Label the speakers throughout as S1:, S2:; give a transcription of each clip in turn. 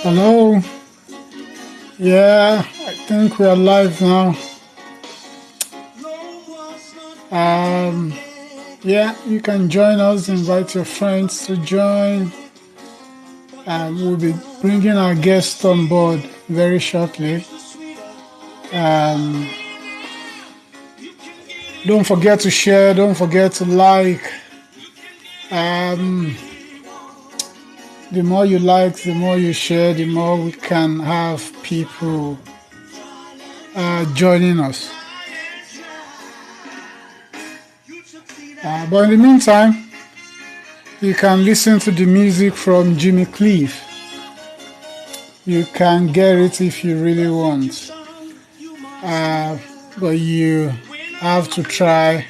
S1: Hello. Yeah, I think we are live now. Um, yeah, you can join us. Invite your friends to join. We'll be bringing our guest on board very shortly. Um, don't forget to share. Don't forget to like. The more you like, the more you share, the more we can have people joining us. But in the meantime, you can listen to the music from Jimmy Cliff. You can get it if you really want. But you have to try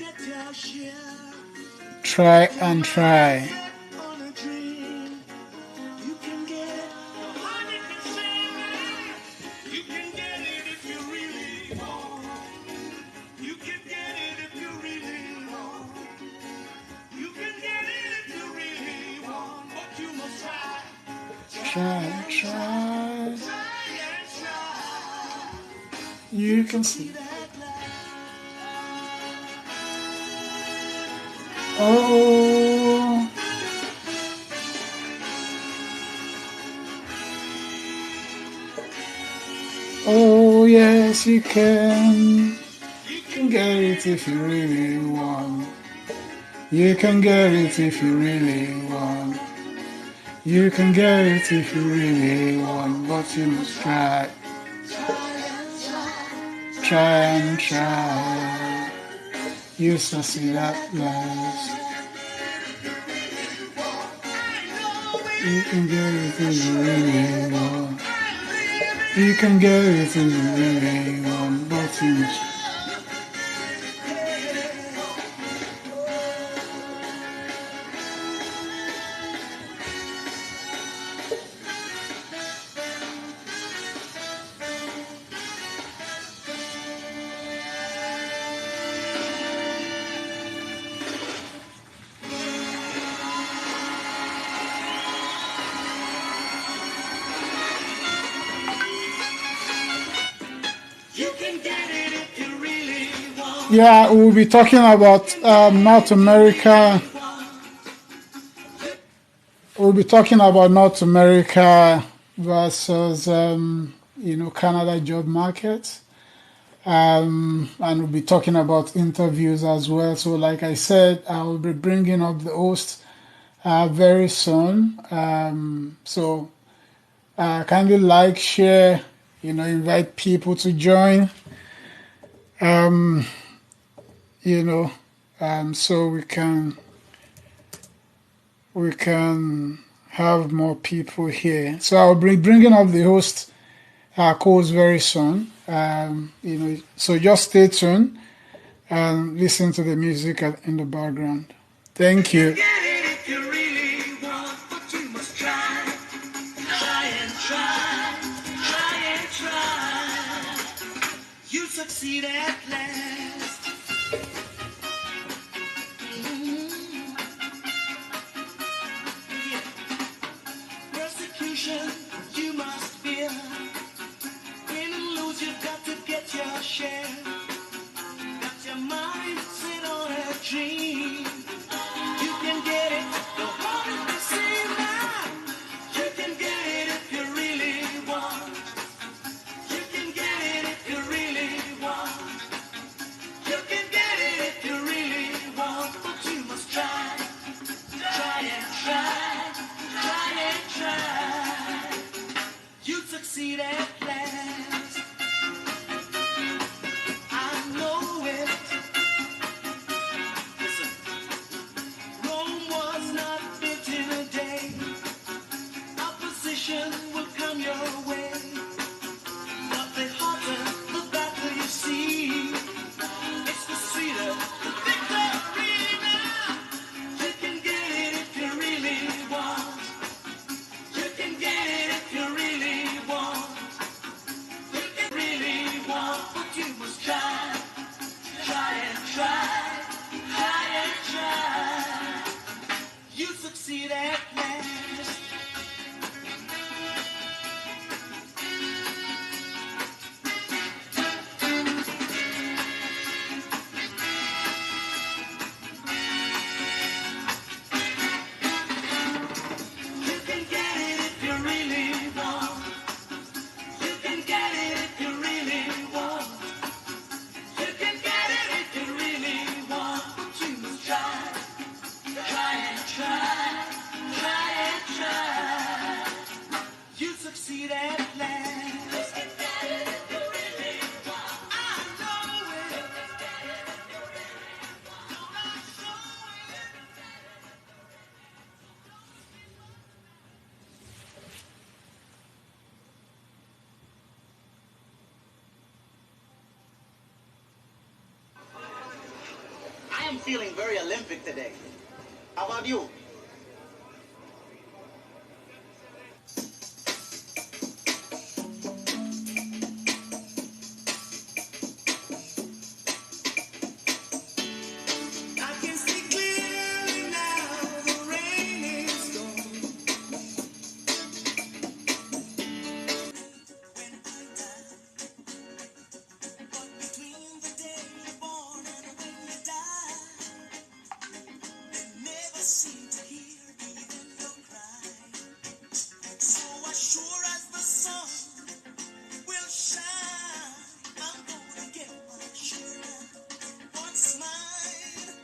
S1: and try. Try. You can see. Oh. Oh, yes, you can. You can get it if you really want. You can get it if you really want. You can get it if you really want, but you must try. Try and try. You succeed at last. You can get it if you really want. You can get it if you really want, but you must. Yeah, we'll be talking about North America. We'll be talking about North America versus, Canada job market. And we'll be talking about interviews as well. So, like I said, I will be bringing up the host very soon. So, kindly like, share, invite people to join. So we can have more people here. So I'll be bringing up the host calls very soon. So just stay tuned and listen to the music in the background. Thank you. Succeed at last. Persecution you must fear. Win and lose, you've got to get your share. Got your mind set on a dream. You can get it. Don't hold it the same now. You can get it if you really want. You can get it if you really want. You can get it if you really want, but you must try. Try and try. Try and try. feeling very Olympic today. How about you? I can see clearly now the rain is gone. When I die, but between the day you're born and when you die, they never seem to hear even your cry. So as sure as the sun will shine, I'm gonna get my share of what's mine.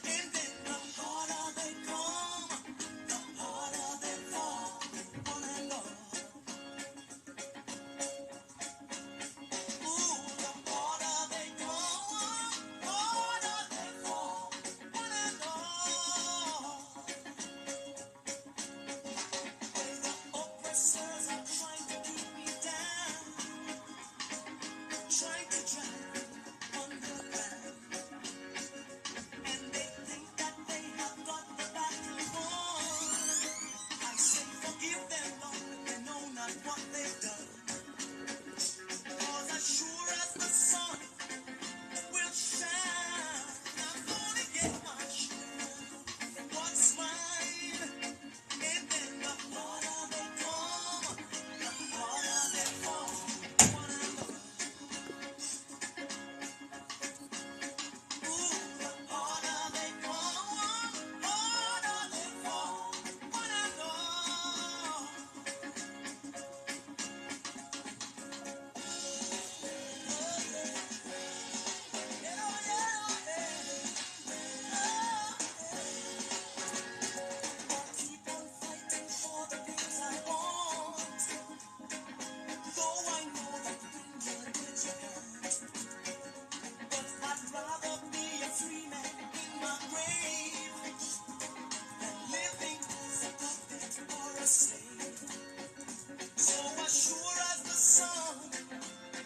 S1: And then the harder they come, the harder they fall. On and on. Ooh, the harder they come, harder they fall. On and on. When the oppressors are trying to keep me down, trying to drag me underground, and they think that they have got the battle won. I say forgive them, Lord, they know not what they've done. 'Cause as sure as the sun will shine, I'm gonna get my share of what's mine. And then the harder they come, the harder they fall. One and all. Ooh, the harder they come, harder they fall. One and all. Keep on fighting for the things I want. Though I know that when you're good, you can't. But I'd rather be a free man in my grave than living as a puppet or a slave. So as sure as the sun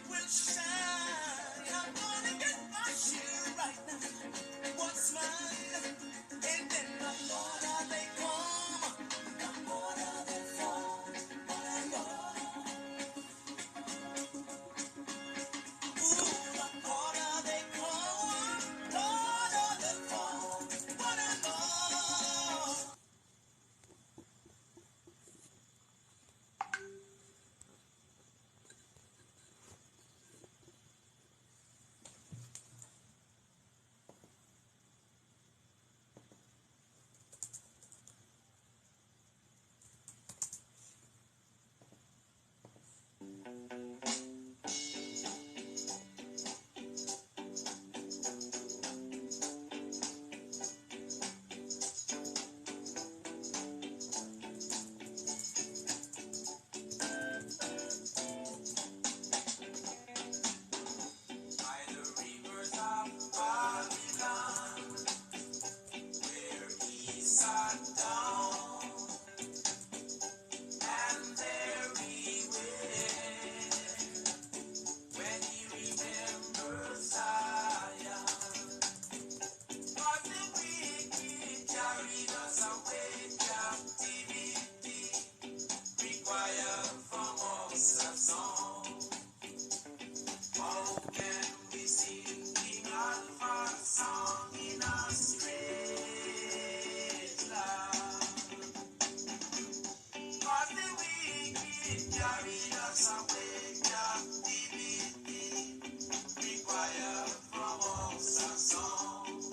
S1: will shine, I'm gonna get my share right now. What's mine? And then the harder they come, the harder they fall. On and on. Ooh, the harder they come, the harder they fall. On and on. By the rivers of Babylon, where he sat down, and there he went, when he remembered Zion. But the wicked carried us away, captivity required from us a song. How can we sing King Alpha's song in a strange land? 'Cause the wicked carried us away, captivity required from us a song.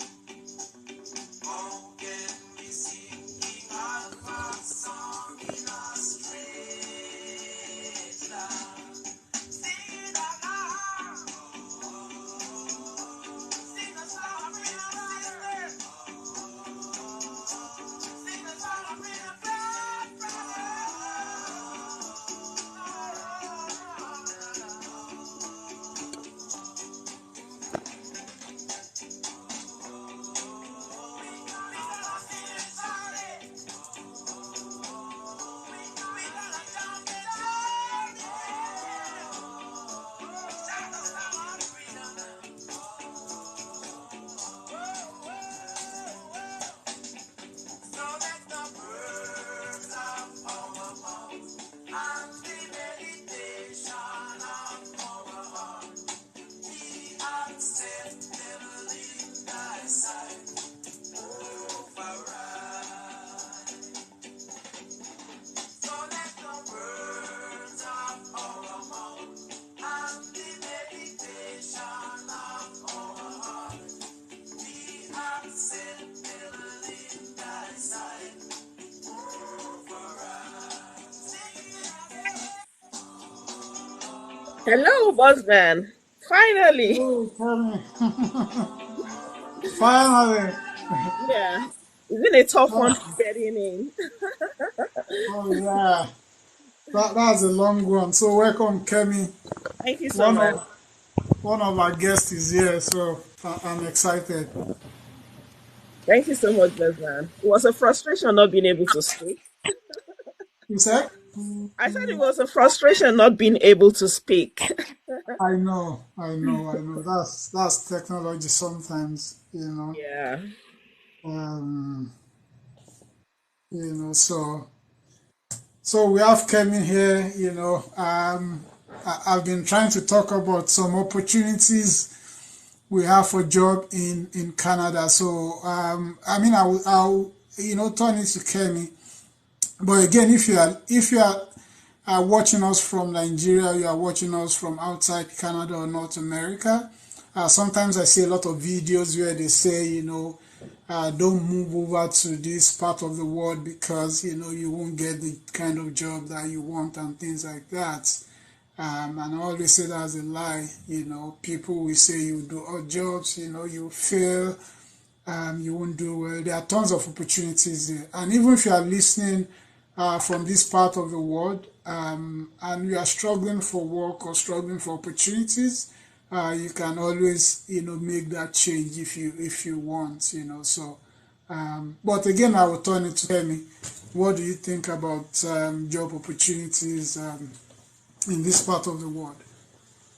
S1: How can we sing King Alpha's song in a strange land? Sing it aloud. Sing the song of freedom, sister. Sing the song of freedom, brother. and the meditation of our heart. We acceptable in thy sight, over us. So let the words of our mouth and the meditation of our heart be acceptable in thy sight, over us.
S2: Hello, Bosman. Finally.
S3: Oh, Kevin. Finally.
S2: Yeah. It's been a tough one
S3: Oh,
S2: getting in.
S3: oh yeah. That's a long one. So welcome, Kemi.
S2: Thank you so
S3: One
S2: much.
S3: of one of our guests is here, so I'm excited.
S2: Thank you so much, Bosman. It was a frustration not being able to speak.
S3: You said?
S2: I said it was a frustration not being able to speak.
S3: I know. That's technology sometimes,
S2: Yeah.
S3: Um, so we have Kemi here, I've been trying to talk about some opportunities we have for job in Canada. So I'll turn it to Kemi. But again, if you are watching us from Nigeria, you are watching us from outside Canada or North America. Sometimes I see a lot of videos where they say, don't move over to this part of the world because you won't get the kind of job that you want and things like that. And I always say that's a lie. People will say you do odd jobs, you fail, you won't do well. There are tons of opportunities there. And even if you are listening from this part of the world and you are struggling for work or struggling for opportunities, you can always, make that change if you want, So, but again, I will turn it to Amy. What do you think about job opportunities in this part of the world?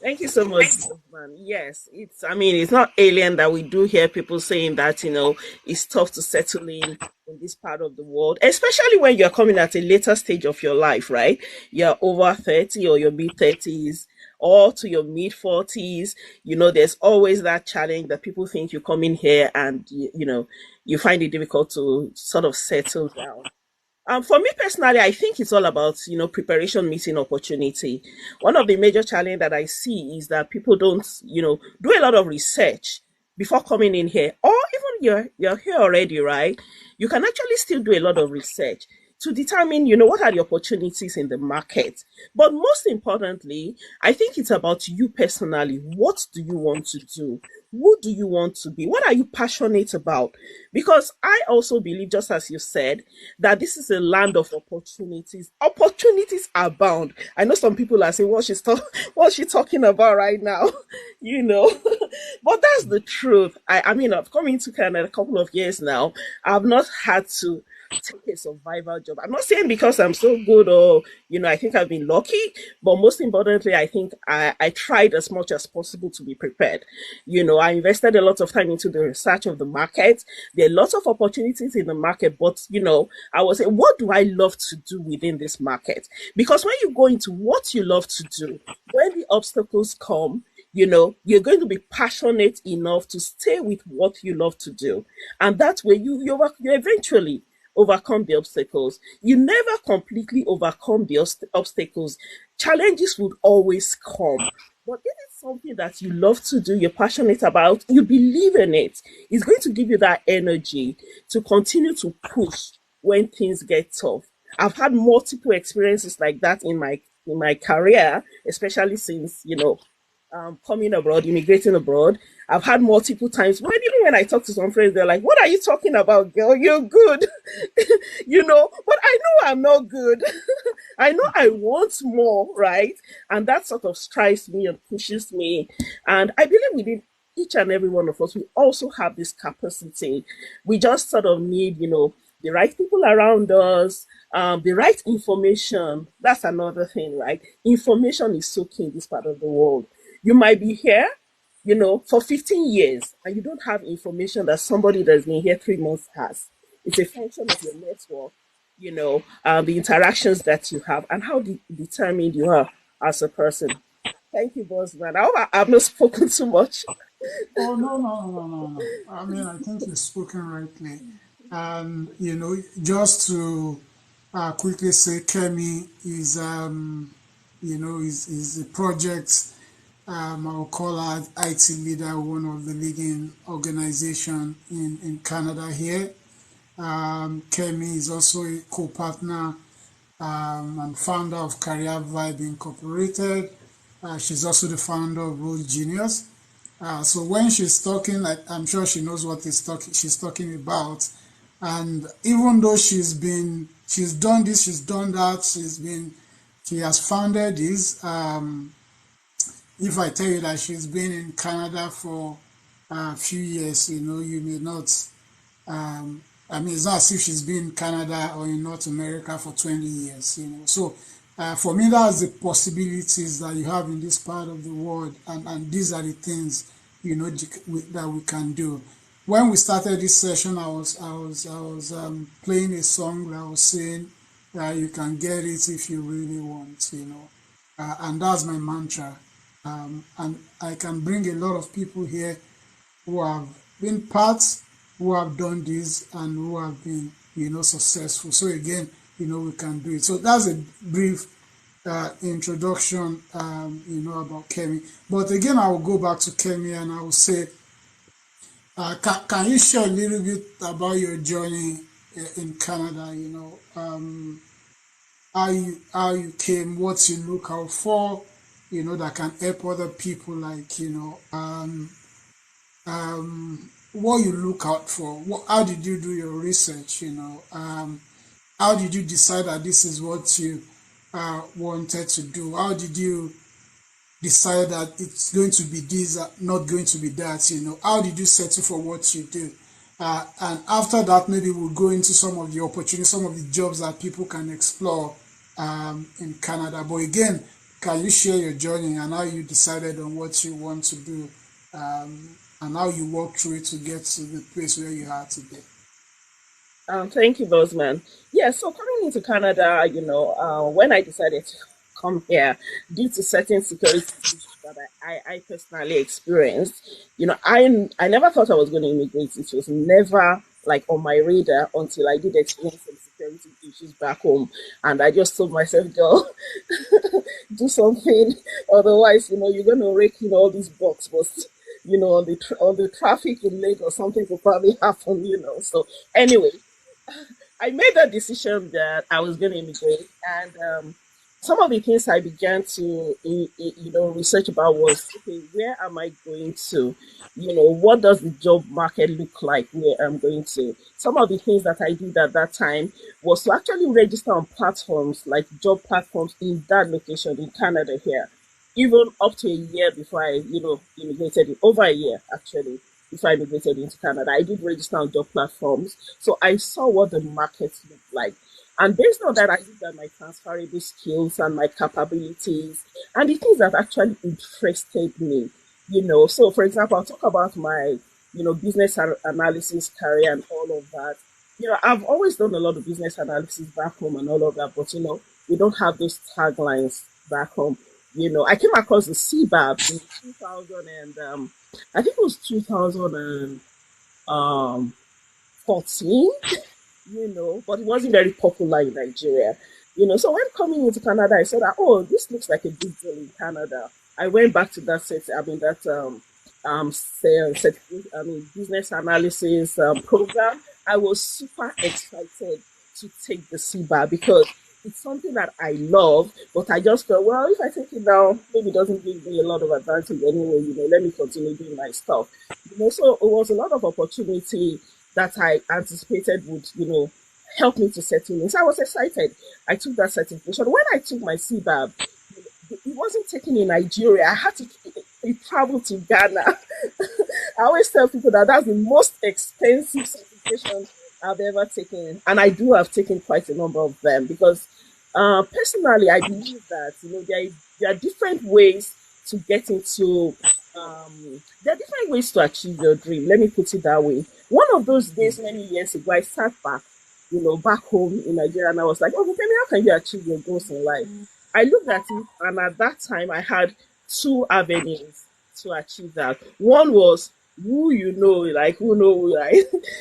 S2: Thank you so much, man. Yes, it's not alien that we do hear people saying that, it's tough to settle in this part of the world, especially when you're coming at a later stage of your life, right? You're over 30 or your mid 30s or to your mid 40s. There's always that challenge that people think you come in here and, you find it difficult to sort of settle down. For me personally, I think it's all about, preparation meeting opportunity. One of the major challenge that I see is that people don't, do a lot of research before coming in here, or even you're here already, right? You can actually still do a lot of research to determine, what are the opportunities in the market. But most importantly, I think it's about you personally. What do you want to do? Who do you want to be? What are you passionate about? Because I also believe, just as you said, that this is a land of opportunities. Opportunities are bound. I know some people are saying, what's she talking about right now? you know, but that's the truth. I mean, I've come into Canada a couple of years now. I've not had to take a survival job. I'm not saying because I'm so good or, I think I've been lucky, but most importantly, I think I tried as much as possible to be prepared. I invested a lot of time into the research of the market. There are lots of opportunities in the market, but, I was saying, what do I love to do within this market? Because when you go into what you love to do, when the obstacles come, you're going to be passionate enough to stay with what you love to do. And that way you eventually overcome the obstacles. You never completely overcome the obstacles. Challenges would always come. But if it's something that you love to do, you're passionate about, you believe in it, it's going to give you that energy to continue to push when things get tough. I've had multiple experiences like that in my career, especially since, coming abroad, immigrating abroad. I've had multiple times when even when I talk to some friends, they're like, "What are you talking about, girl? You're good," But I know I'm not good. I know I want more, right? And that sort of strives me and pushes me. And I believe within each and every one of us, we also have this capacity. We just sort of need, the right people around us, the right information. That's another thing, right? Information is so key in this part of the world. You might be here, for 15 years and you don't have information that somebody that's been here 3 months has. It's a function of your network. the interactions that you have and how determined you are as a person. Thank you, boss man. I hope I've not spoken too much.
S3: Oh, no, no, no, no, no. I mean, I think you've spoken rightly. And, just to quickly say, Kemi is a project, I'll call her IT leader, one of the leading organization in Canada here. Kemi is also a co-partner and founder of Career Vibe Incorporated. She's also the founder of Role Genius. So when she's talking, I'm sure she knows what she's talking about. And even though she's done this, she's done that, she has founded this. If I tell you that she's been in Canada for a few years, you may not I mean, it's not as if she's been in Canada or in North America for 20 years. So for me, that's the possibilities that you have in this part of the world, and these are the things that we can do. When we started this session, I was playing a song that was saying that you can get it if you really want. And that's my mantra. And I can bring a lot of people here who have been parts, who have done this, and who have been, successful. So again, we can do it. So that's a brief introduction, about Kemi. But again, I will go back to Kemi and I will say, can you share a little bit about your journey in Canada? How you came, what you look out for, that can help other people, like what you look out for. How did you do your research? How did you decide that this is what you wanted to do? How did you decide that it's going to be this, not going to be that? How did you settle for what you do? And after that, maybe we'll go into some of the opportunities, some of the jobs that people can explore in Canada. But again, can you share your journey and how you decided on what you want to do, and how you walked through it to get to the place where you are today?
S2: Thank you, Bozeman. Yeah, so coming into Canada, when I decided to come here, due to certain security issues that I personally experienced, I never thought I was going to immigrate. It was never like on my radar until I did experience some security issues back home. And I just told myself, girl, do something. Otherwise, you're going to rake in all these bucks. But, on the traffic in Lagos, something could probably happen. So anyway, I made that decision that I was going to immigrate, and some of the things I began to, research about was, okay, where am I going to? What does the job market look like where I'm going to? Some of the things that I did at that time was to actually register on platforms like job platforms in that location in Canada here, even up to a year before I, immigrated, over a year actually before I migrated into Canada. I did register on job platforms. So I saw what the market looked like. And based on that, I looked at my transferable skills and my capabilities and the things that actually interested me. So for example, I'll talk about my, business analysis career and all of that. I've always done a lot of business analysis back home and all of that, but we don't have those taglines back home. I came across the CBAB in 2000 and I think it was 2014, but it wasn't very popular in Nigeria. So when coming into Canada, I said, oh, this looks like a big deal in Canada. I went back to that business analysis program. I was super excited to take the CBA because it's something that I love, but I just felt, well, if I take it now, maybe it doesn't give me a lot of advantage anyway, let me continue doing my stuff. So it was a lot of opportunity that I anticipated would, help me to settle in. So I was excited. I took that certification. When I took my CBAB, it wasn't taken in Nigeria. I had to travel to Ghana. I always tell people that that's the most expensive certification I've ever taken, and I do have taken quite a number of them because, personally, I believe that there are different ways to get into. There are different ways to achieve your dream. Let me put it that way. One of those days, many years ago, I sat back back home in Nigeria, and I was like, oh, Femi, how can you achieve your goals in life? I looked at it, and at that time, I had two avenues to achieve that. One was who you know, like who know, who, like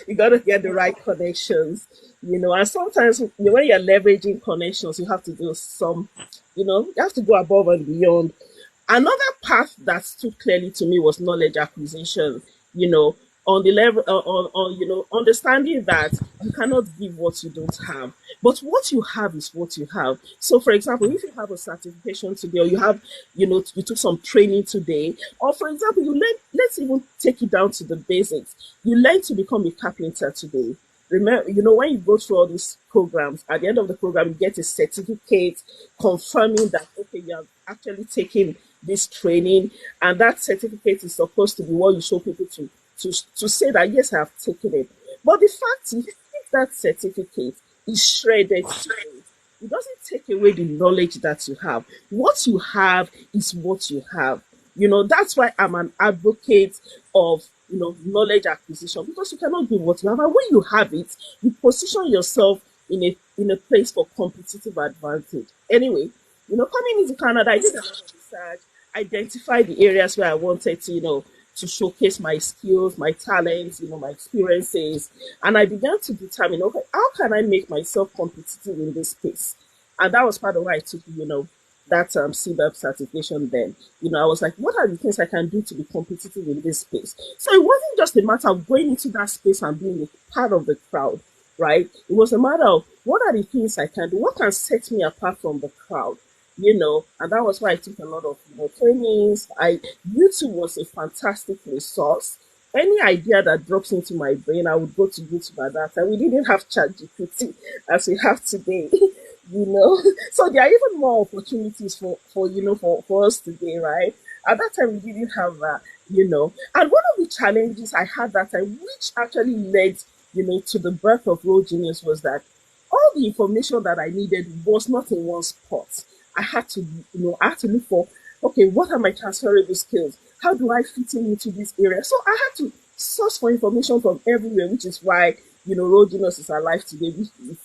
S2: you got to get the right connections, and sometimes when you're leveraging connections, you have to do some, you have to go above and beyond. Another path that stood clearly to me was knowledge acquisition, you know, on the level, understanding that you cannot give what you don't have, but what you have is what you have. So, for example, if you have a certification today, or you took some training today, or for example, let's even take it down to the basics. You learn to become a carpenter today. Remember, when you go through all these programs, at the end of the program, you get a certificate confirming that, okay, you have actually taken this training, and that certificate is supposed to be what you show people to say that, yes, I have taken it. But the fact is, if that certificate is shredded today, it doesn't take away the knowledge that you have. What you have is what you have. That's why I'm an advocate of knowledge acquisition, because you cannot give what you have, and when you have it, you position yourself in a place for competitive advantage. Anyway, coming into Canada, I did a lot of research, identified the areas where I wanted to showcase my skills, my talents, my experiences. And I began to determine, okay, how can I make myself competitive in this space? And that was part of why I took, that CBEP certification then. I was like, what are the things I can do to be competitive in this space? So it wasn't just a matter of going into that space and being a part of the crowd, right? It was a matter of what are the things I can do? What can set me apart from the crowd? And that was why I took a lot of trainings. YouTube was a fantastic resource. Any idea that drops into my brain, I would go to YouTube at that time. We didn't have ChatGPT as we have today, So there are even more opportunities for us today, right? At that time, we didn't have that. And one of the challenges I had that time, which actually led, to the birth of Road Genius, was that all the information that I needed was not in one spot. I had to look for, okay, what are my transferable skills? How do I fit into this area? So I had to source for information from everywhere, which is why, Road Genius is alive today.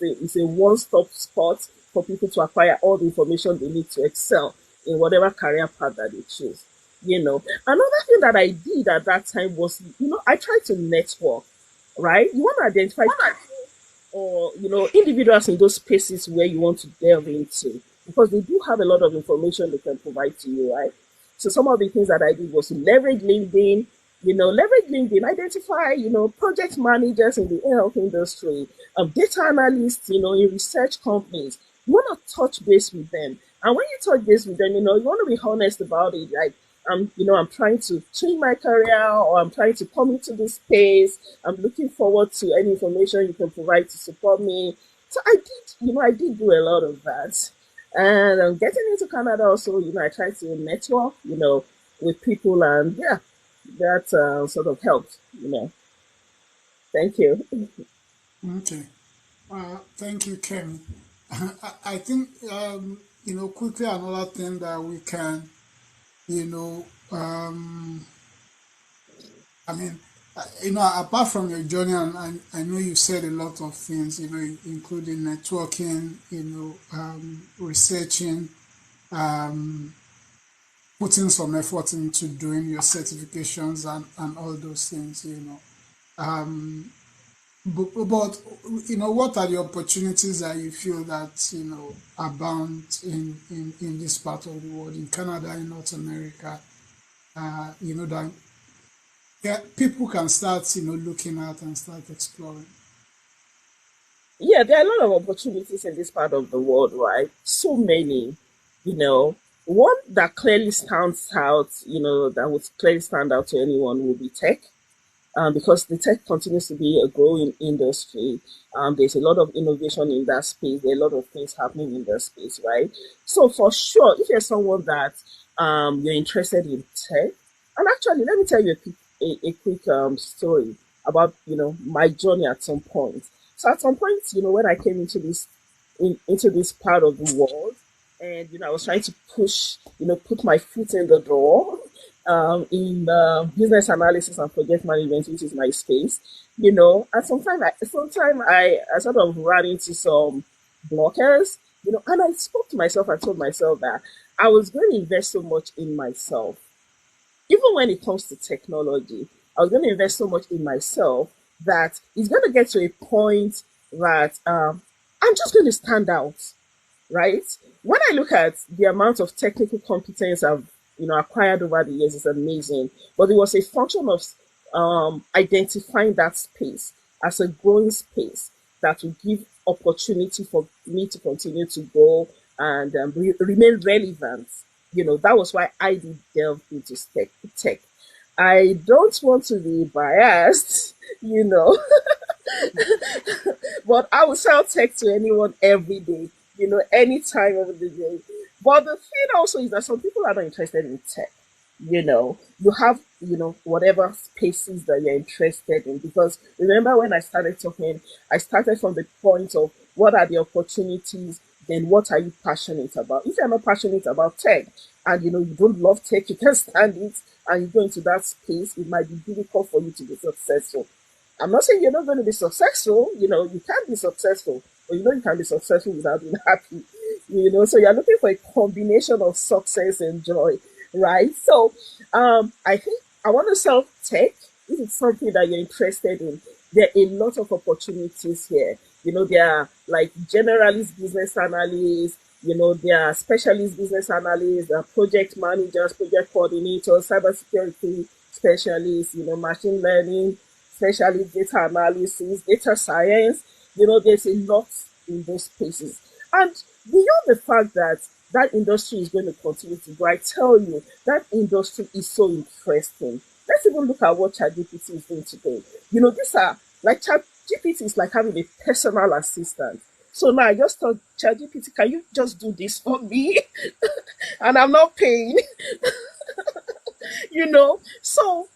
S2: It's a one-stop spot for people to acquire all the information they need to excel in whatever career path that they choose. Another thing that I did at that time was, I tried to network, right? You want to identify or individuals in those spaces where you want to delve into, because they do have a lot of information they can provide to you, right? So some of the things that I did was to leverage LinkedIn, identify project managers in the health industry, data analysts, in research companies. You want to touch base with them, and when you touch base with them, you want to be honest about it, like, I'm trying to change my career, or I'm trying to come into this space. I'm looking forward to any information you can provide to support me. So I did do a lot of that. And getting into Canada also, I tried to network, with people, and yeah, that sort of helped. Thank you.
S3: Okay. Thank you, Kemi. I think, quickly another thing that we can, you know, I mean, apart from your journey, and I know you said a lot of things, including networking, researching, um, putting some effort into doing your certifications and all those things, but what are the opportunities that you feel that abound in this part of the world, in Canada, in North America, that yeah, people can start looking at and start exploring.
S2: Yeah, there are a lot of opportunities in this part of the world, right? So many, you know. One that clearly stands out, that would clearly stand out to anyone would be tech, because the tech continues to be a growing industry. There's a lot of innovation in that space. There are a lot of things happening in that space, right? So for sure, if you're someone that you're interested in tech, and actually, let me tell you a quick story about my journey at some point. So at some point, when I came into this part of the world, and I was trying to put my foot in the door. in business analysis and project management, which is my space, and sometimes I sort of ran into some blockers, and I spoke to myself and told myself that I was going to invest so much in myself. Even when it comes to technology, I was going to invest so much in myself that it's going to get to a point that I'm just going to stand out, right? When I look at the amount of technical competence I've acquired over the years, it's amazing. But it was a function of identifying that space as a growing space that will give opportunity for me to continue to grow and remain relevant. That was why I did delve into tech. I don't want to be biased, you know, but I will sell tech to anyone every day, any time of the day. But the thing also is that some people are not interested in tech. You have, whatever spaces that you're interested in. Because remember when I started talking, I started from the point of what are the opportunities, then what are you passionate about? If you're not passionate about tech and you don't love tech, you can't stand it, and you go into that space, it might be difficult for you to be successful. I'm not saying you're not going to be successful. You can be successful, but you can be successful without being happy. So you're looking for a combination of success and joy, right? So I think I want to sell tech. If it's something that you're interested in, there are a lot of opportunities here. There are like generalist business analysts, there are specialist business analysts, there are project managers, project coordinators, cybersecurity specialists, machine learning, especially data analysis, data science. There's a lot in those spaces. And beyond the fact that that industry is going to continue to grow, I tell you, that industry is so interesting. Let's even look at what ChatGPT is doing today. These are like ChatGPT is like having a personal assistant. So now I just thought, ChatGPT, can you just do this for me? And I'm not paying, So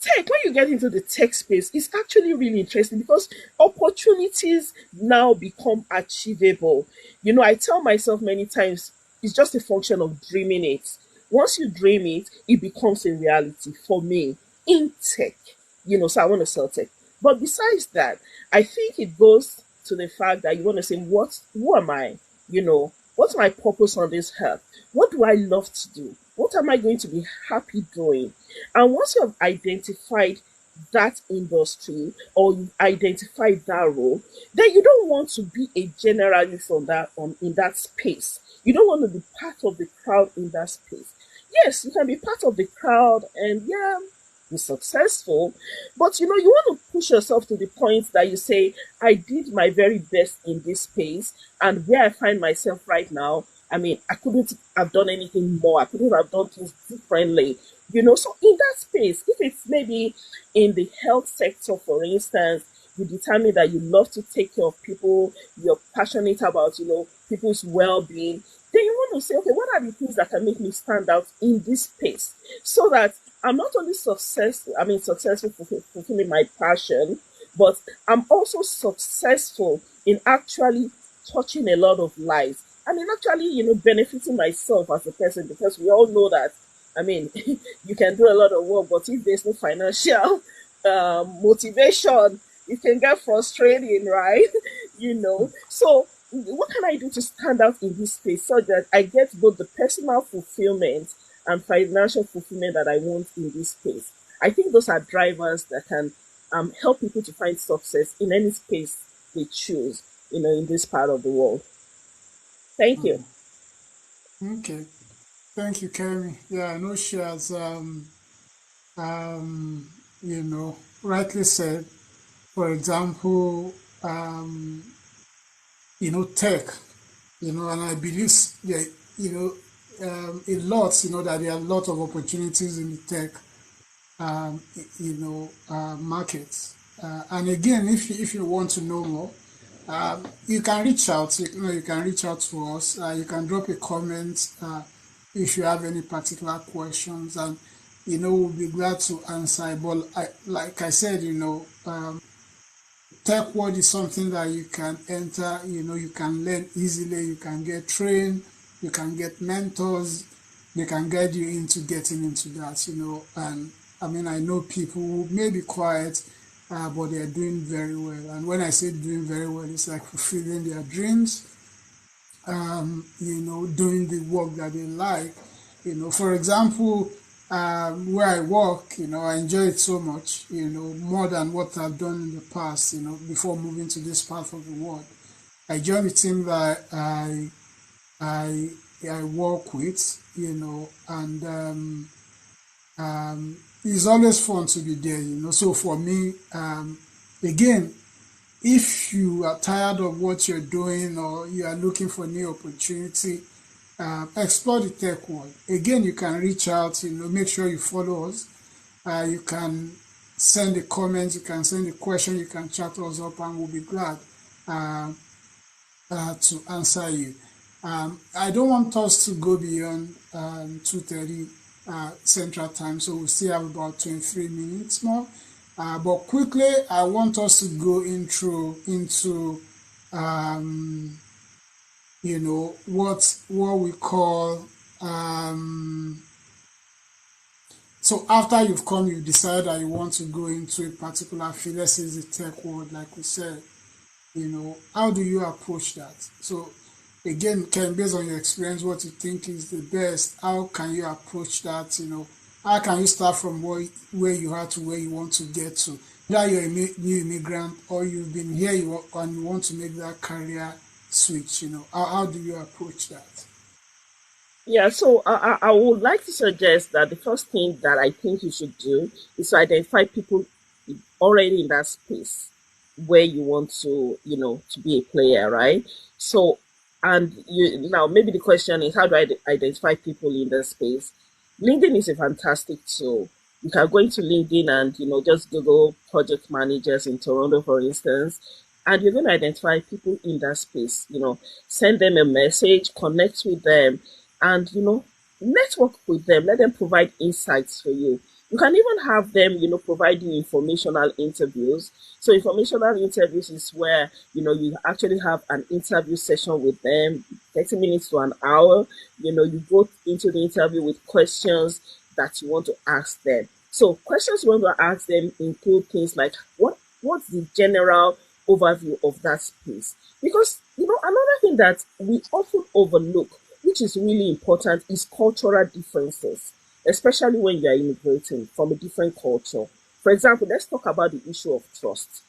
S2: tech, when you get into the tech space, it's actually really interesting because opportunities now become achievable. I tell myself many times it's just a function of dreaming it. Once you dream it, it becomes a reality for me in tech. So I want to sell tech. But besides that, I think it goes to the fact that you want to say, who am I? What's my purpose on this earth? What do I love to do? What am I going to be happy doing? And once you have identified that industry or you identified that role, then you don't want to be a generalist in that space. You don't want to be part of the crowd in that space. Yes, you can be part of the crowd and yeah, be successful, but you want to push yourself to the point that you say, I did my very best in this space, and where I find myself right now, I mean, I couldn't have done anything more. I couldn't have done things differently. So in that space, if it's maybe in the health sector, for instance, you determine that you love to take care of people, you're passionate about, people's well-being, then you want to say, okay, what are the things that can make me stand out in this space so that I'm not only successful fulfilling my passion, but I'm also successful in actually touching a lot of lives and in actually, benefiting myself as a person because we all know that, I mean, you can do a lot of work, but if there's no financial motivation, it can get frustrating, right? So what can I do to stand out in this space so that I get both the personal fulfillment and financial fulfillment that I want in this space? I think those are drivers that can help people to find success in any space they choose, in this part of the world. Thank you.
S3: Okay. Thank you, Kemi. Yeah, I know she has um rightly said, for example, tech, and I believe yeah, a lot, that there are a lot of opportunities in the tech markets. And again, if you want to know more, you can reach out. You can reach out to us. You can drop a comment if you have any particular questions, and we'll be glad to answer. But like I said, tech world is something that you can enter. You can learn easily. You can get trained. You can get mentors. they can guide you into getting into that, And I mean, I know people who may be quiet, but they are doing very well. And when I say doing very well, it's like fulfilling their dreams, doing the work that they like. For example, where I work, I enjoy it so much, more than what I've done in the past, before moving to this part of the world. I joined the team that I, I work with, and it's always fun to be there, So for me, again, if you are tired of what you're doing or you are looking for new opportunity, explore the tech world. Again, you can reach out, make sure you follow us. You can send a comment, you can send a question, you can chat us up, and we'll be glad uh, to answer you. I don't want us to go beyond 2:30 Central Time, so we still have about 23 minutes more. But quickly, I want us to go into um, what we call so after you've come, you decide that you want to go into a particular field, let's say it's the tech world, like we said. How do you approach that? So again, Ken, based on your experience, what you think is the best, how can you approach that? How can you start from where you are to where you want to get to? Either you're a new immigrant or you've been here and you want to make that career switch. How do you approach that?
S2: Yeah, so I would like to suggest that the first thing that I think you should do is to identify people already in that space where you want to, to be a player, right? So, and you now maybe the question is, how do I identify people in that space? LinkedIn is a fantastic tool. You can go into LinkedIn and just Google project managers in Toronto, for instance, and you're going to identify people in that space. Send them a message, connect with them, and network with them. Let them provide insights for you. You can even have them, provide you informational interviews. So informational interviews is where, you actually have an interview session with them, 30 minutes to an hour. You go into the interview with questions that you want to ask them. So questions you want to ask them include things like what's the general overview of that space? Because another thing that we often overlook, which is really important, is cultural differences, especially when you are immigrating from a different culture. For example, let's talk about the issue of trust.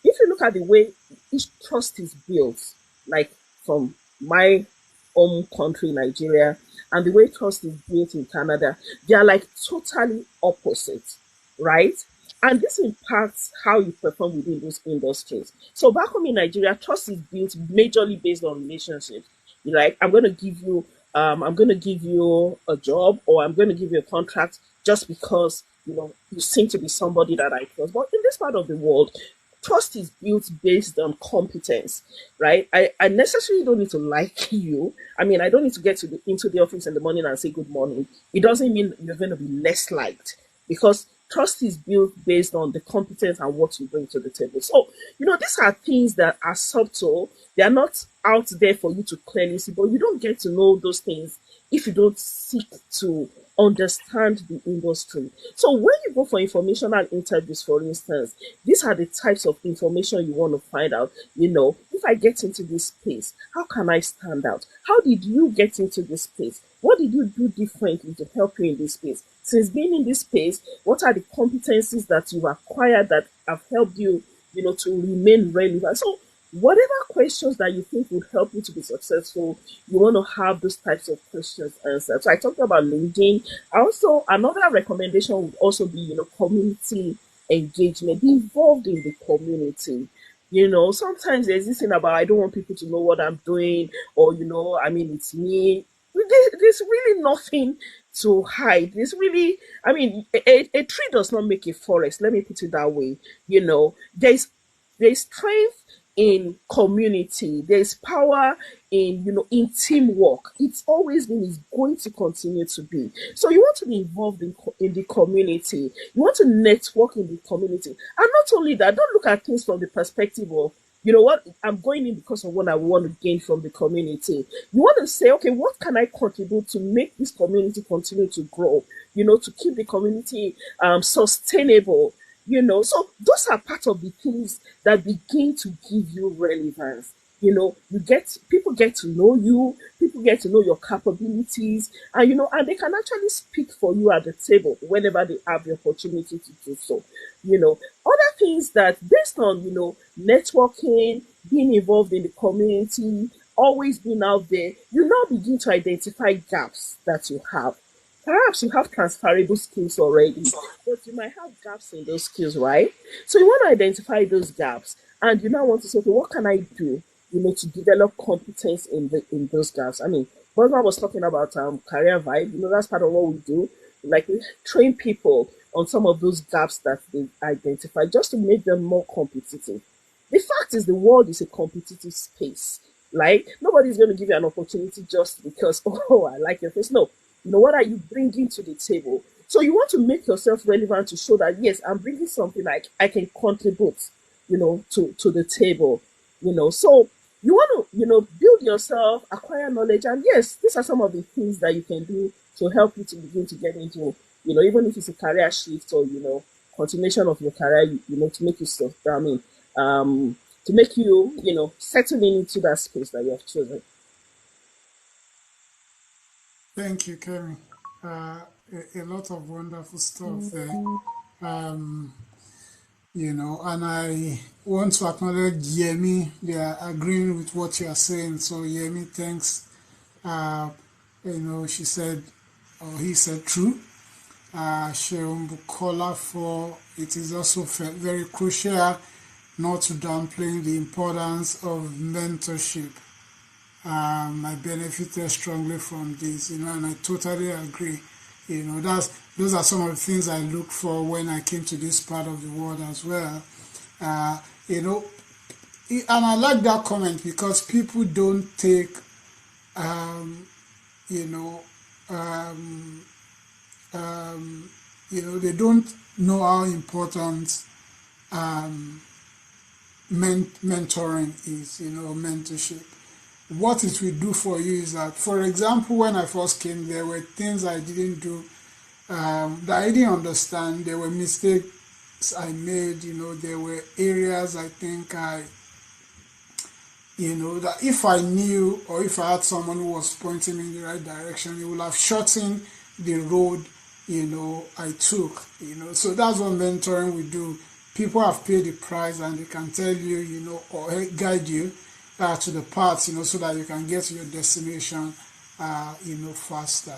S2: If you look at the way each trust is built, like from my home country, Nigeria, and the way trust is built in Canada, they are like totally opposite, right? And this impacts how you perform within those industries. So back home in Nigeria, trust is built majorly based on relationships. Like I'm going to give you a job, or I'm going to give you a contract just because you seem to be somebody that I trust. But in this part of the world, trust is built based on competence, right? I necessarily don't need to like you. I mean, I don't need to get into the office in the morning and say good morning. It doesn't mean you're going to be less liked, because trust is built based on the competence and what you bring to the table. So, these are things that are subtle. They are not out there for you to clearly see, but you don't get to know those things if you don't seek to understand the industry. So when you go for informational interviews, for instance, these are the types of information you want to find out. If I get into this space, how can I stand out? How did you get into this space? What did you do differently to help you in this space? Since being in this space, what are the competencies that you've acquired that have helped you, to remain relevant? So whatever questions that you think would help you to be successful, you want to have those types of questions answered. So I talked about LinkedIn. Also, another recommendation would also be, community engagement. Be involved in the community. Sometimes there's this thing about I don't want people to know what I'm doing, or I mean, it's me. There's really nothing to hide. There's really, I mean, a tree does not make a forest. Let me put it that way. There's strength in community. There's power in teamwork. It's always been, it's going to continue to be. So you want to be involved in the community. You want to network in the community. And not only that, don't look at things from the perspective of You know what? I'm going in because of what I want to gain from the community. You want to say, okay, what can I contribute to make this community continue to grow? To keep the community sustainable. So those are part of the things that begin to give you relevance. You get people get to know you, people get to know your capabilities, and they can actually speak for you at the table whenever they have the opportunity to do so. Other things that based on networking, being involved in the community, always being out there, you now begin to identify gaps that you have. Perhaps you have transferable skills already, but you might have gaps in those skills, right? So you want to identify those gaps, and you now want to say, okay, what can I do, to develop competence in those gaps? I mean, Bosman was talking about career vibe. That's part of what we do. Like we train people on some of those gaps that they identify just to make them more competitive. The fact is, the world is a competitive space. Like nobody's going to give you an opportunity just because, oh, I like your face. No, what are you bringing to the table? So you want to make yourself relevant to show that yes, I'm bringing something like I can contribute, to the table. So you want to, build yourself, acquire knowledge, and yes, these are some of the things that you can do to help you to begin to get into, even if it's a career shift or continuation of your career, to make you stuff. I mean, to make you, settle into that space that you have chosen.
S3: Thank you, Kemi. A lot of wonderful stuff there. Um, and I want to acknowledge Yemi. They are agreeing with what you are saying. So, Yemi, thanks. Uh, she said, or he said, true. Sheon Bukola for it is also very crucial not to downplaying the importance of mentorship. I benefited strongly from this, and I totally agree. Those are some of the things I look for when I came to this part of the world as well. Uh, you know, and I like that comment because people don't take, um, you know, um, they don't know how important um, mentoring is, mentorship. What it will do for you is that, for example, when I first came, there were things I didn't do that I didn't understand. There were mistakes I made, there were areas I think that if I knew or if I had someone who was pointing me in the right direction, it would have shortened the road, I took, So that's what mentoring will do. People have paid the price and they can tell you, or guide you to the path, so that you can get to your destination, faster.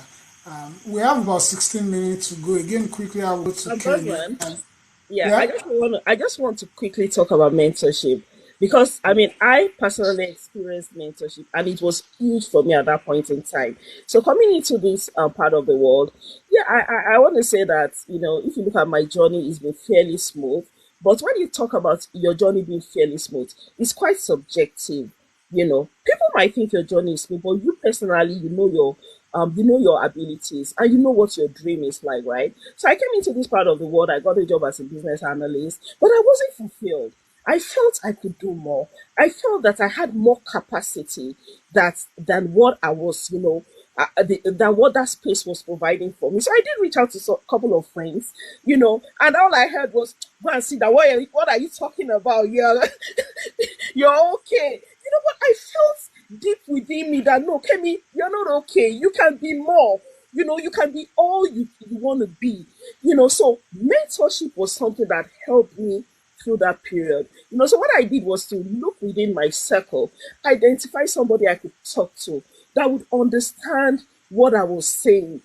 S3: We have about 16 minutes to go. Again, quickly, I will go to Kenny.
S2: Bosman, yeah,
S3: Yeah,
S2: I just want to quickly talk about mentorship because I mean I personally experienced mentorship and it was huge for me at that point in time. So coming into this part of the world, yeah, I want to say that if you look at my journey, it's been fairly smooth. But when you talk about your journey being fairly smooth, it's quite subjective. People might think your journey is smooth, but you personally, your abilities and you know what your dream is like, right? So I came into this part of the world. I got a job as a business analyst, but I wasn't fulfilled. I felt I could do more. I felt that I had more capacity than what I was, than what that space was providing for me. So I did reach out to a couple of friends, and all I heard was, "Go and see that. What are you talking about? Yeah, you're okay." But I felt deep within me that no, Kemi, you're not okay. You can be more. You can be all you want to be. So mentorship was something that helped me through that period. So what I did was to look within my circle, identify somebody I could talk to that would understand what I was saying.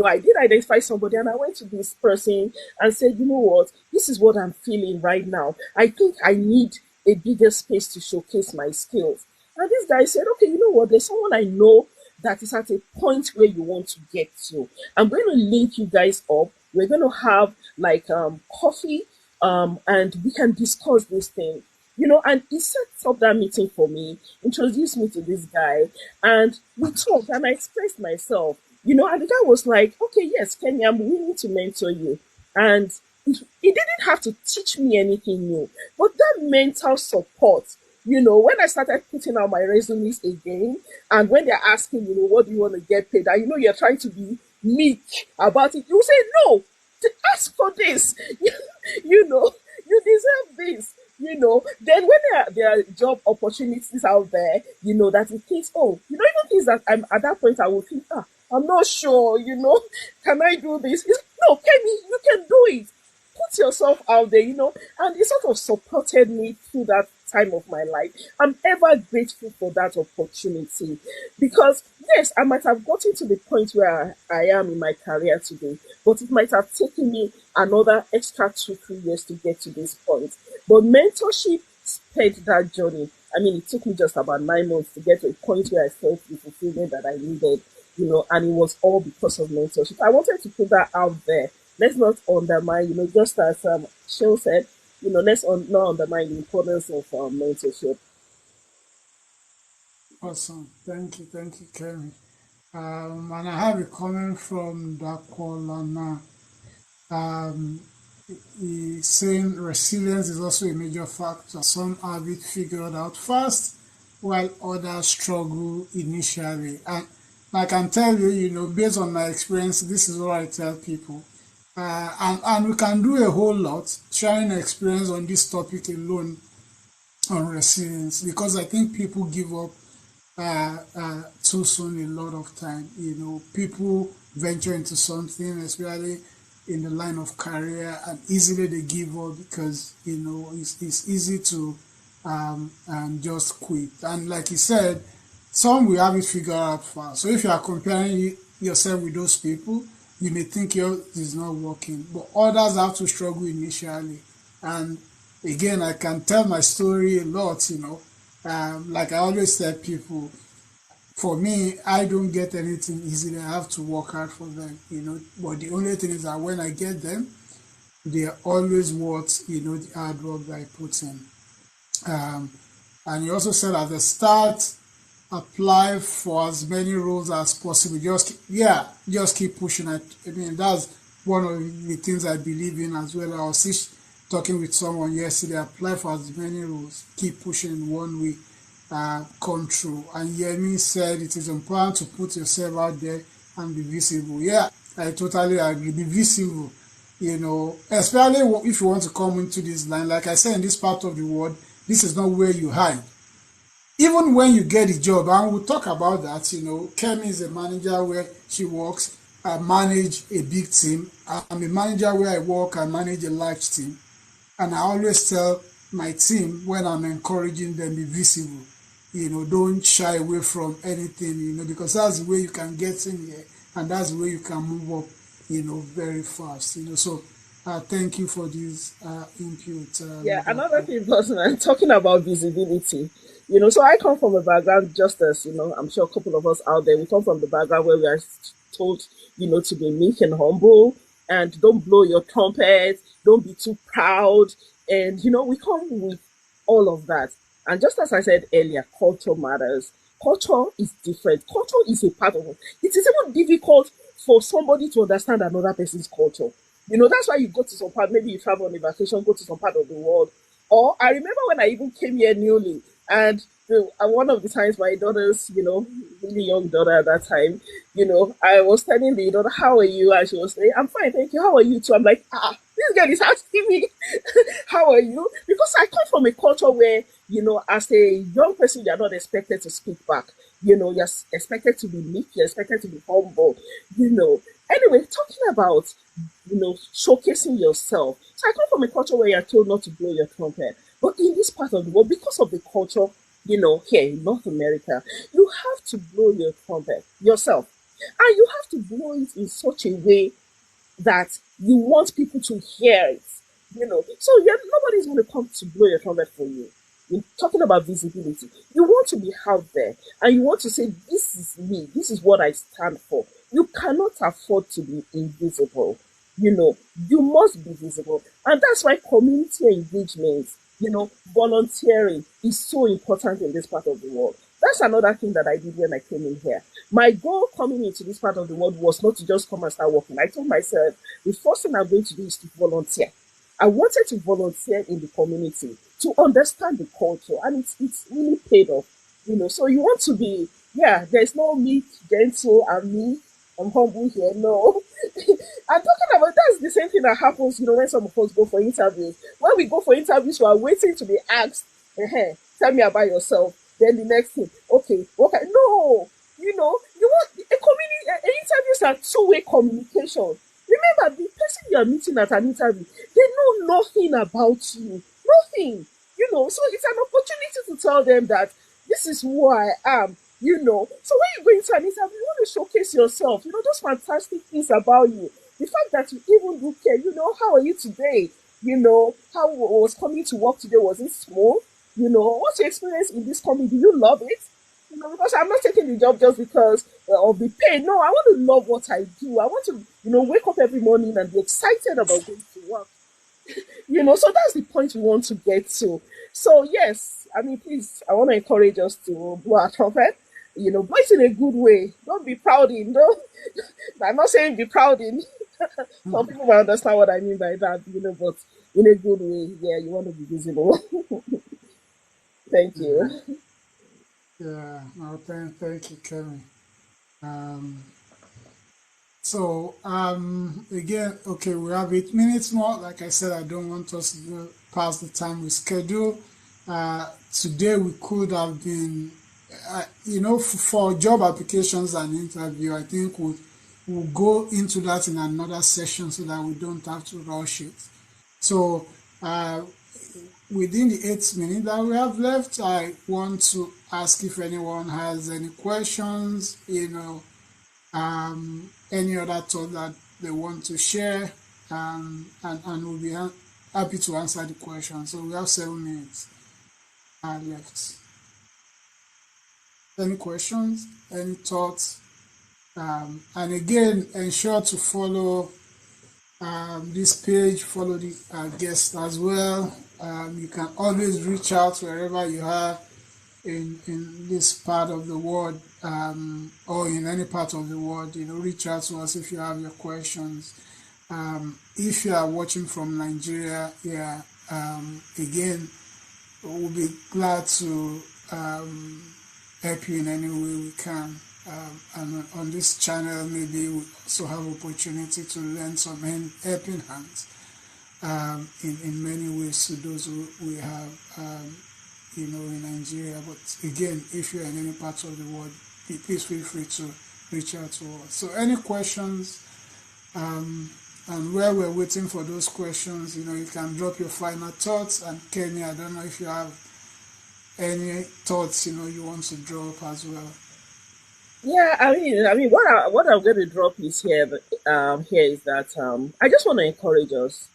S2: I did identify somebody and I went to this person and said, you know what, this is what I'm feeling right now. I think I need a bigger space to showcase my skills. And this guy said, okay, you know what, there's someone I know that is at a point where you want to get to. I'm going to link you guys up. We're going to have like coffee and we can discuss this thing. And he set up that meeting for me, introduced me to this guy, and we talked and I expressed myself, and the guy was like, okay, yes, Kenny, I'm willing to mentor you. And he didn't have to teach me anything new, but that mental support When I started putting out my resumes again, and when they're asking, what do you want to get paid, and you're trying to be meek about it, you say no. Ask for this. you know, you deserve this. Then when there are job opportunities out there, that it thinks, oh, even things that I'm at that point I would think, I'm not sure, can I do this? No, Kemi, you can do it. Put yourself out there, and it sort of supported me through that time of my life. I'm ever grateful for that opportunity because, yes, I might have gotten to the point where I am in my career today, but it might have taken me another extra 2, 3 years to get to this point. But mentorship sped that journey. I mean, it took me just about 9 months to get to a point where I felt the fulfillment that I needed, and it was all because of mentorship. I wanted to put that out there. Let's not undermine, just as Cheryl said, not undermine the importance of mentorship.
S3: Awesome. Thank you, Kemi. And I have a comment from Dakwalana. Um, he's saying resilience is also a major factor. Some have it figured out fast, while others struggle initially. And I can tell you, based on my experience, this is what I tell people. And we can do a whole lot sharing experience on this topic alone on resilience because I think people give up too soon a lot of time. People venture into something, especially in the line of career, and easily they give up because it's easy to and just quit. And like you said, some will have it figured out fast. So if you are comparing yourself with those people, you may think yours is not working, but others have to struggle initially. And again, I can tell my story a lot. Like I always tell people, for me, I don't get anything easily. I have to work hard for them. But the only thing is that when I get them, they are always worth the hard work that I put in. Um, and you also said at the start, apply for as many roles as possible. Just keep pushing. I mean, that's one of the things I believe in as well. I was just talking with someone yesterday. Apply for as many roles. Keep pushing in one way. Come true. And Yemi said it is important to put yourself out there and be visible. Yeah, I totally agree. Be visible. Especially if you want to come into this line. Like I said, in this part of the world, this is not where you hide. Even when you get a job, and we'll talk about that. Kemi is a manager where she works. I manage a big team. I'm a manager where I work. I manage a large team. And I always tell my team when I'm encouraging them, be visible. Don't shy away from anything, because that's the way you can get in here and that's the way you can move up, very fast. So thank you for this input,
S2: Yeah, another
S3: Dr.
S2: thing, person, I'm talking about visibility. So I come from a background, just as I'm sure a couple of us out there, we come from the background where we are told, to be meek and humble, and don't blow your trumpet, don't be too proud, and we come with all of that. And just as I said earlier, culture matters. Culture is different. Culture is a part of it. It is even difficult for somebody to understand another person's culture. That's why you go to some part, maybe you travel on a vacation, go to some part of the world. Or I remember when I even came here newly, and one of the times my daughter's, really young daughter at that time, I was telling the daughter, how are you? And she was saying, I'm fine, thank you. How are you too? I'm like, this girl is asking me, how are you? Because I come from a culture where, as a young person, you're not expected to speak back. You're expected to be meek, you're expected to be humble, Anyway, talking about, showcasing yourself. So I come from a culture where you're told not to blow your trumpet. But in this part of the world, because of the culture, here in North America, you have to blow your trumpet yourself. And you have to blow it in such a way that you want people to hear it. So nobody's going to come to blow your trumpet for you. You're talking about visibility. You want to be out there and you want to say, this is me, this is what I stand for. You cannot afford to be invisible. You must be visible. And that's why community engagement, volunteering is so important in this part of the world. That's another thing that I did when I came in here. My goal coming into this part of the world was not to just come and start working. I told myself, the first thing I'm going to do is to volunteer. I wanted to volunteer in the community to understand the culture, and it's really paid off. So you want to be, yeah, there's no me gentle and me, I'm humble here. No. I'm talking about that's the same thing that happens, when some of us go for interviews. When we go for interviews, we are waiting to be asked, tell me about yourself. Then the next thing, okay, okay. No, you want a community interviews are two-way communication. Remember, the person you are meeting at an interview, they know nothing about you. Nothing. So it's an opportunity to tell them that this is who I am. So when you go into an interview, you want to showcase yourself, those fantastic things about you. The fact that you even do care, how are you today? How was coming to work today? Was it smooth? What's your experience in this company? Do you love it? Because I'm not taking the job just because of the pay. No, I want to love what I do. I want to, wake up every morning and be excited about going to work. So that's the point we want to get to. So yes, I mean, please, I want to encourage us to do our trumpet. But it's in a good way. Don't be proud in. Don't. I'm not saying be proud in. Some people might understand what I mean by that. But in a good way. Yeah, you want to be visible. Thank
S3: Yeah,
S2: you.
S3: yeah. No, thank you, Kevin. Um, so again, okay, we have 8 minutes more. Like I said, I don't want us to go past the time we schedule. Today we could have been, for job applications and interview. I think we'll go into that in another session so that we don't have to rush it. So uh, within the 8 minutes that we have left, I want to ask if anyone has any questions, any other thought that they want to share, and we'll be happy to answer the question. So we have 7 minutes left. Any questions? Any thoughts? And again, ensure to follow this page, follow the guest as well. You can always reach out wherever you are in this part of the world, or in any part of the world. Reach out to us if you have your questions. If you are watching from Nigeria, yeah, again, we'll be glad to help you in any way we can. And on this channel, maybe we also have opportunity to lend some helping hands in many ways to those who we have, in Nigeria. But again, if you're in any part of the world, please feel free to reach out to us. So any questions, and while we're waiting for those questions, you can drop your final thoughts. And Kenny, I don't know if you have any thoughts, you want to drop as well.
S2: Yeah, I mean, what I'm going to drop is here is that I just want to encourage us.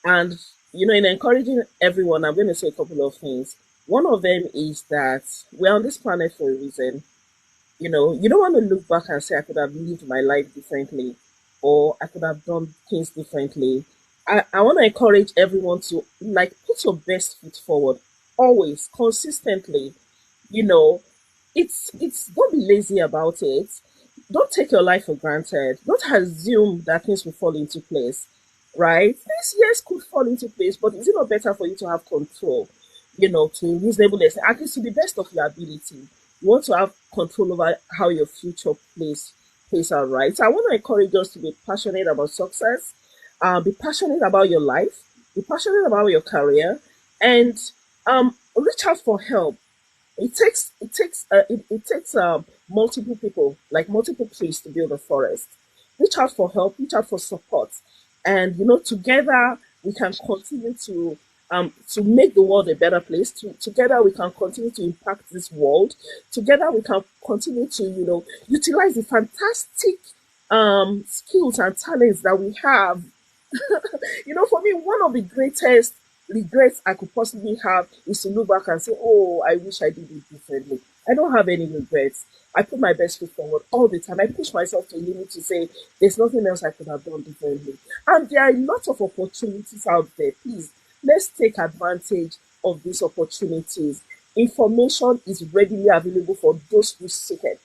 S2: And, in encouraging everyone, I'm going to say a couple of things. One of them is that we're on this planet for a reason. You don't want to look back and say, I could have lived my life differently, or I could have done things differently. I want to encourage everyone to, like, put your best foot forward, always, consistently. You know, it's don't be lazy about it. Don't take your life for granted. Don't assume that things will fall into place, right? Things, yes, could fall into place, but is it not better for you to have control, to a reasonable extent, at least to the best of your ability? You want to have control over how your future plays out, right? So I want to encourage us to be passionate about success, be passionate about your life, be passionate about your career, and reach out for help. It takes multiple people, like multiple trees, to build a forest. Reach out for help, reach out for support, and together we can continue to make the world a better place. Together we can continue to impact this world. Together we can continue to utilize the fantastic skills and talents that we have. For me, one of the greatest regrets I could possibly have is to look back and say, oh, I wish I did it differently. I don't have any regrets. I put my best foot forward all the time. I push myself to a limit to say there's nothing else I could have done differently. And there are lots of opportunities out there. Please, let's take advantage of these opportunities. Information is readily available for those who seek it.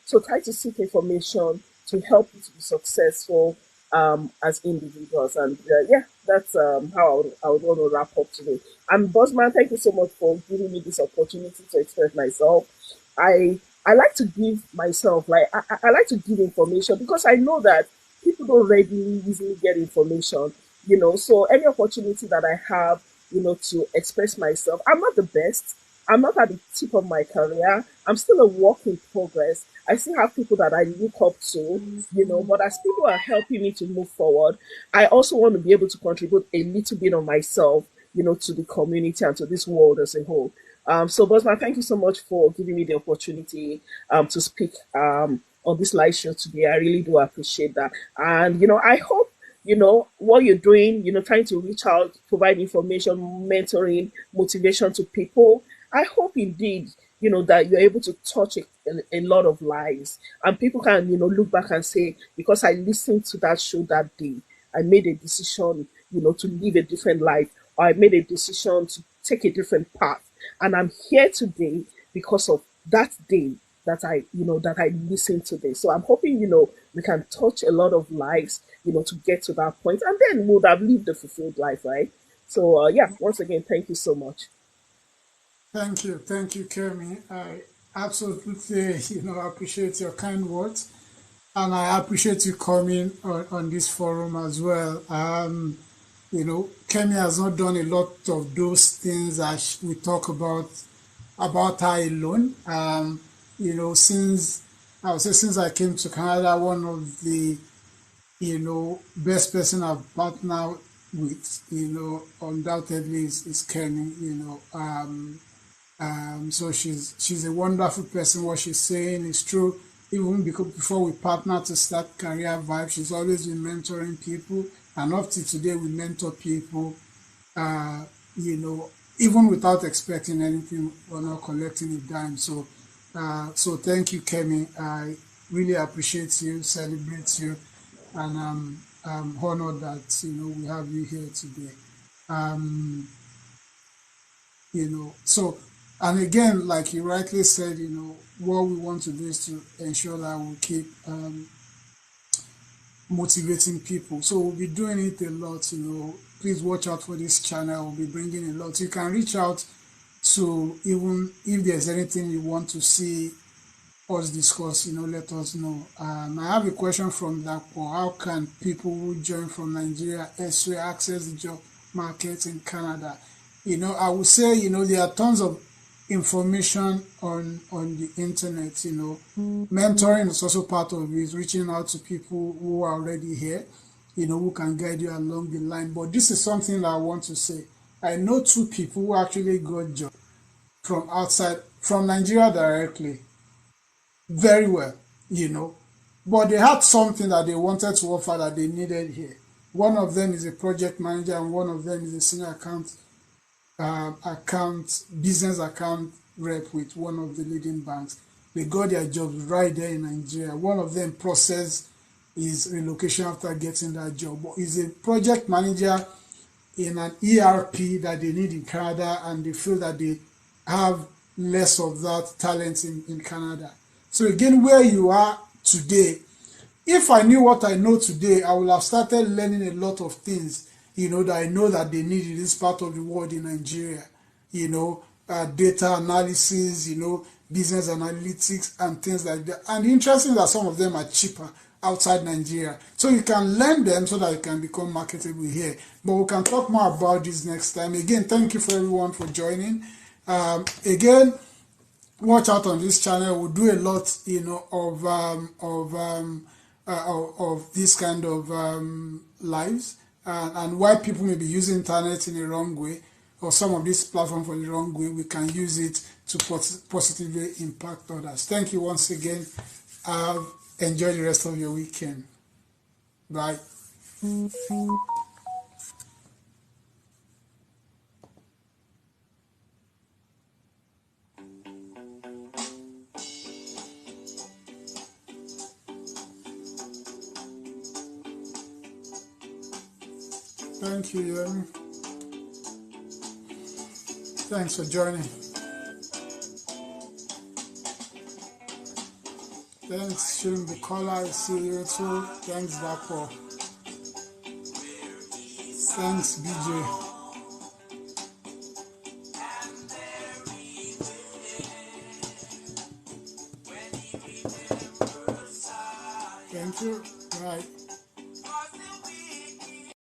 S2: So try to seek information to help you to be successful. as individuals. And yeah, that's how I would want to wrap up today. And Bosman, thank you so much for giving me this opportunity to express myself. I like to give myself like I like to give information because I know that people don't readily easily get information, So any opportunity that I have, to express myself, I'm not the best. I'm not at the tip of my career. I'm still a work in progress. I still have people that I look up to, but as people are helping me to move forward, I also want to be able to contribute a little bit of myself, to the community and to this world as a whole. So, Bosman, thank you so much for giving me the opportunity to speak on this live show today. I really do appreciate that. And, I hope what you're doing, trying to reach out, provide information, mentoring, motivation to people. I hope indeed, that you're able to touch a lot of lives and people can, look back and say, because I listened to that show that day, I made a decision, to live a different life, or I made a decision to take a different path. And I'm here today because of that day that I listened to this. So I'm hoping, we can touch a lot of lives, to get to that point, and then we would have lived a fulfilled life, right? So yeah, once again, thank you so much.
S3: Thank you, Kemi. I absolutely, appreciate your kind words, and I appreciate you coming on this forum as well. Kemi has not done a lot of those things that we talk about her alone. Since I would say since I came to Canada, one of the best person I've partnered with, undoubtedly is Kemi. So she's a wonderful person. What she's saying is true. Even because before we partnered to start Career Vibe, she's always been mentoring people, and up to today, we mentor people. Uh, you know, Even without expecting anything, we're not collecting a dime. So thank you, Kemi. I really appreciate you, celebrate you, and I'm honored that we have you here today. Um, so and again, like you rightly said, what we want to do is to ensure that we keep motivating people. So we'll be doing it a lot. Please watch out for this channel. We'll be bringing a lot. You can reach out to, even if there's anything you want to see us discuss, let us know. I have a question from Dapo. How can people who join from Nigeria elsewhere access the job market in Canada? I would say, there are tons of information on the internet. Mentoring is also part of it, reaching out to people who are already here, who can guide you along the line. But this is something that I want to say. I know two people who actually got jobs from outside, from Nigeria directly, very well, you know. But they had something that they wanted to offer that they needed here. One of them is a project manager, and one of them is a senior business account rep with one of the leading banks. They got their jobs right there in Nigeria. One of them processed his relocation after getting that job. But he's a project manager in an ERP that they need in Canada, and they feel that they have less of that talent in Canada. So again, where you are today, if I knew what I know today, I would have started learning a lot of things, that I know that they need in this part of the world in Nigeria, data analysis, business analytics and things like that. And the interesting is that some of them are cheaper outside Nigeria. So you can learn them so that you can become marketable here. But we can talk more about this next time. Again, thank you for everyone for joining. Again, watch out on this channel. We do a lot, of this kind of lives, and why people may be using internet in a wrong way, or some of these platforms for the wrong way, we can use it to positively impact others. Thank you once again. Enjoy the rest of your weekend. Bye. Thank you, Yemi. Thanks for joining. Thanks, Shim Bukola. See you too. Thanks, Dapo. Thanks, BJ. Thank you. Bye.